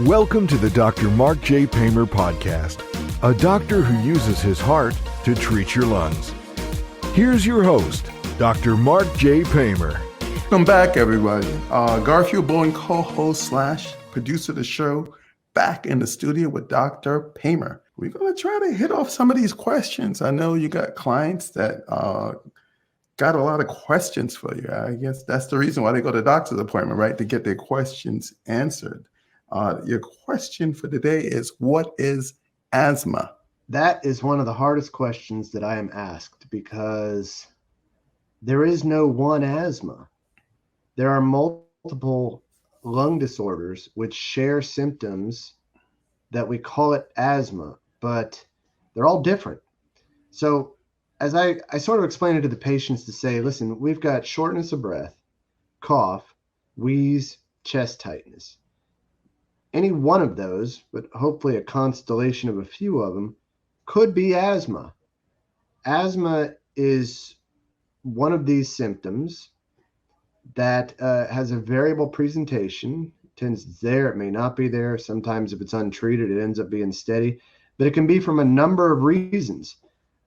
Welcome to the Dr. Mark J. Pamer podcast, a doctor who uses his heart to treat your lungs. Here's your host, Dr. Mark J. Pamer. Welcome back, everybody. Garfield Bowen, co-host / producer of the show, back in the studio with Dr. Pamer. We're going to try to hit off some of these questions. I know you got clients that got a lot of questions for you. I guess that's the reason why they go to doctor's appointment, right? To get their questions answered. Your question for today is, what is asthma? That is one of the hardest questions that I am asked because there is no one asthma. There are multiple lung disorders which share symptoms that we call it asthma, but they're all different. So as I sort of explain it to the patients to say, listen, we've got shortness of breath, cough, wheeze, chest tightness. Any one of those, but hopefully a constellation of a few of them, could be asthma. Asthma is one of these symptoms that has a variable presentation. It tends there, it may not be there. Sometimes if it's untreated, it ends up being steady. But it can be from a number of reasons.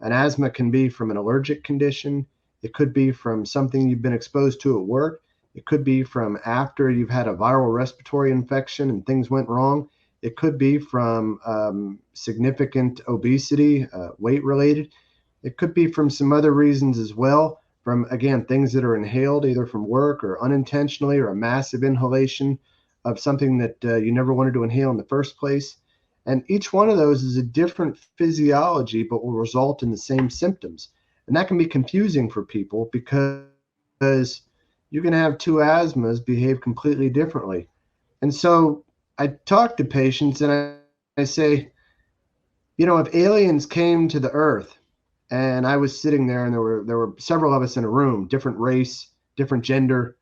An asthma can be from an allergic condition. It could be from something you've been exposed to at work. It could be from after you've had a viral respiratory infection and things went wrong. It could be from significant obesity, weight-related. It could be from some other reasons as well, from, again, things that are inhaled either from work or unintentionally, or a massive inhalation of something that you never wanted to inhale in the first place. And each one of those is a different physiology, but will result in the same symptoms. And that can be confusing for people because you can have two asthmas behave completely differently. And so I talk to patients and I say, you know, if aliens came to the earth and I was sitting there and there were several of us in a room, different race, different gender,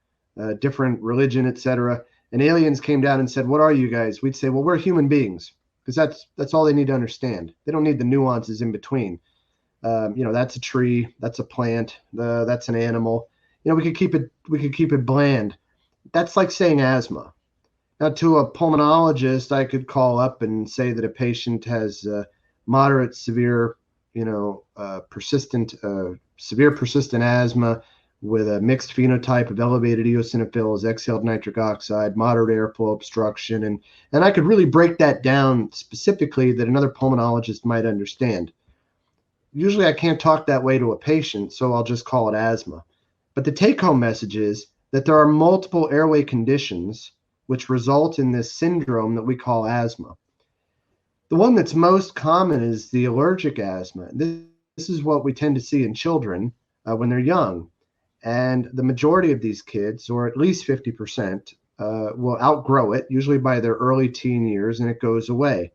different religion, etc., and aliens came down and said, what are you guys? We'd say, well, we're human beings, because that's all they need to understand. They don't need the nuances in between. That's a tree, that's a plant, that's an animal. We could keep it bland. That's like saying asthma. Now, to a pulmonologist, I could call up and say that a patient has moderate, severe, persistent asthma with a mixed phenotype of elevated eosinophils, exhaled nitric oxide, moderate airflow obstruction, and I could really break that down specifically that another pulmonologist might understand. Usually, I can't talk that way to a patient, so I'll just call it asthma. But the take-home message is that there are multiple airway conditions which result in this syndrome that we call asthma. The one that's most common is the allergic asthma. This is what we tend to see in children when they're young. And the majority of these kids, or at least 50%, will outgrow it, usually by their early teen years, and it goes away.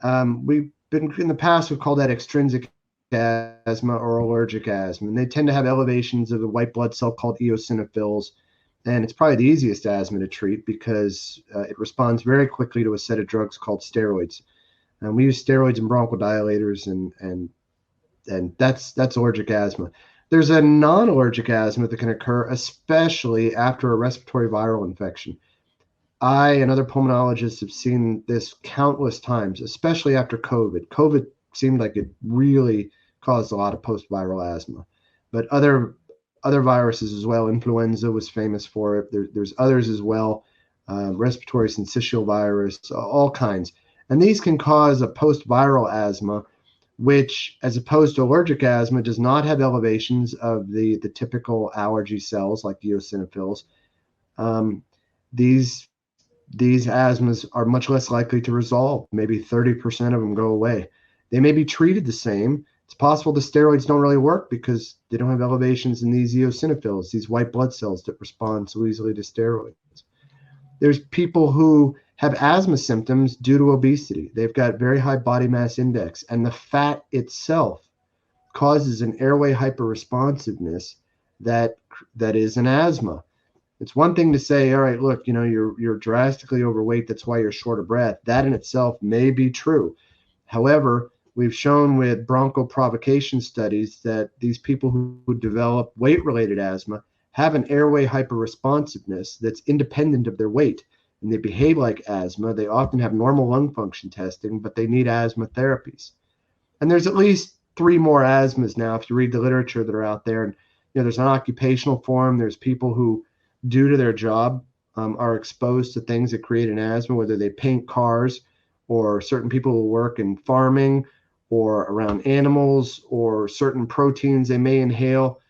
We've been in the past, we've called that extrinsic asthma or allergic asthma, and they tend to have elevations of the white blood cell called eosinophils, and it's probably the easiest asthma to treat because it responds very quickly to a set of drugs called steroids. And we use steroids and bronchodilators, and that's allergic asthma. There's a non-allergic asthma that can occur, especially after a respiratory viral infection. I and other pulmonologists have seen this countless times, especially after COVID. COVID seemed like it really caused a lot of post-viral asthma, but other viruses as well. Influenza was famous for it. There's others as well, respiratory syncytial virus, all kinds. And these can cause a post-viral asthma, which, as opposed to allergic asthma, does not have elevations of the typical allergy cells like eosinophils. These asthmas are much less likely to resolve. Maybe 30% of them go away. They may be treated the same. It's possible the steroids don't really work because they don't have elevations in these eosinophils, these white blood cells that respond so easily to steroids. There's people who have asthma symptoms due to obesity. They've got very high body mass index, and the fat itself causes an airway hyperresponsiveness that is an asthma. It's one thing to say, all right, look, you're drastically overweight, that's why you're short of breath. That in itself may be true. However, we've shown with bronchoprovocation studies that these people who develop weight-related asthma have an airway hyperresponsiveness that's independent of their weight. and they behave like asthma, they often have normal lung function testing, but they need asthma therapies. And there's at least 3 more asthmas now, if you read the literature that are out there. And there's an occupational form. There's people who, due to their job, are exposed to things that create an asthma, whether they paint cars, or certain people who work in farming or around animals, or certain proteins they may inhale,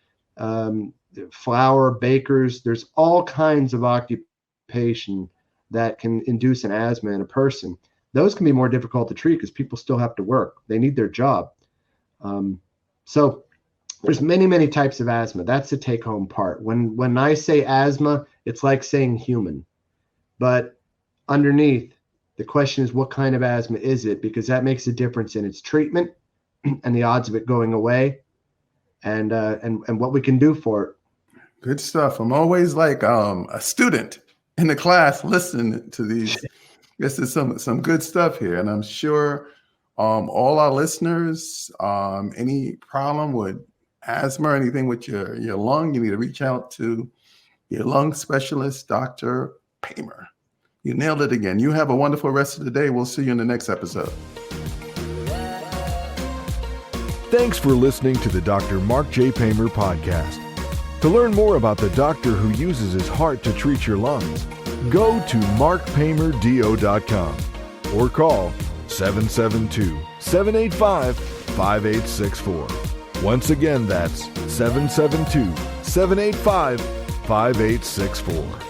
flour, bakers. There's all kinds of occupation that can induce an asthma in a person. Those can be more difficult to treat because people still have to work. They need their job. So there's many types of asthma. That's the take-home part. When I say asthma, it's like saying human. But underneath, the question is, what kind of asthma is it? Because that makes a difference in its treatment and the odds of it going away, and what we can do for it. Good stuff. I'm always like a student in the class listening to these. This is some good stuff here, and I'm sure all our listeners, any problem with asthma or anything with your lung, you need to reach out to your lung specialist, Dr. Pamer. You nailed it again. You have a wonderful rest of the day. We'll see you in the next episode. Thanks for listening to the Dr. Mark J. Pamer podcast. To learn more about the doctor who uses his heart to treat your lungs, go to markpamerdo.com or call 772-785-5864. Once again, that's 772-785-5864.